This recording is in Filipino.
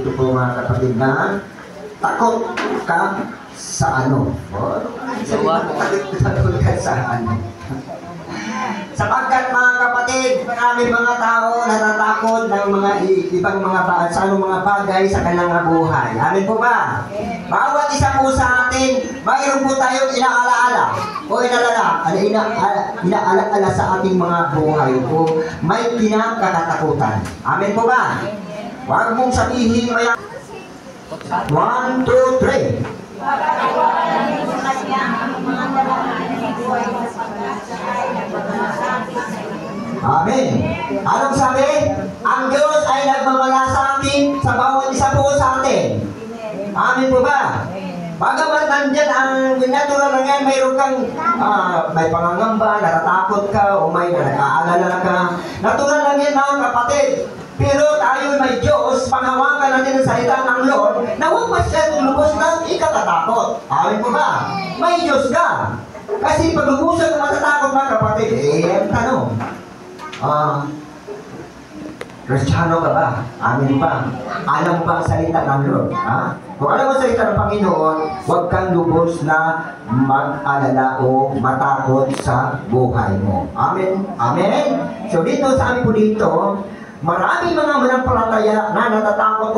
dito po mga kapatid na takot ka sa ano? Takot ka sa ano? Sapagkat mga kapatid, maraming mga tao natatakot ng mga ibang mga bagay sa kanilang buhay. Amin po ba? Bawat isa po sa atin, mayroon po tayong inaalaala o inaalaala sa ating mga buhay po. May kinakatakutan. Amin po ba? Huwag mong sabihin maya. 1, 2, 3. Amen. Anong sabi? Ang Diyos ay nagmamalasakit sa bawat isa po sa atin. Amen po ba? Bagamat nandyan ang natural lang yan, mayroon kang may pangangamba, natatakot ka, o may nag-aalala ka. Natural lang yan mga kapatid. Pero tayo may Diyos, panghawakan natin ang salita ng Lord, na huwag masyadong lubos ng ikatatakot. Amen po ba? May Diyos ka. Kasi pag lubusan ng matatakot mga kapatid, ang tanong, Kristiyano ka ba? Amen ba? Alam ba ang salita ng Lord? Ha? Kung alam mo ang salita ng Panginoon, huwag kang lubos na mag-alala o matakot sa buhay mo. Amen? Amen? So dito, sabi po dito, maraming mga manampalataya na natatakot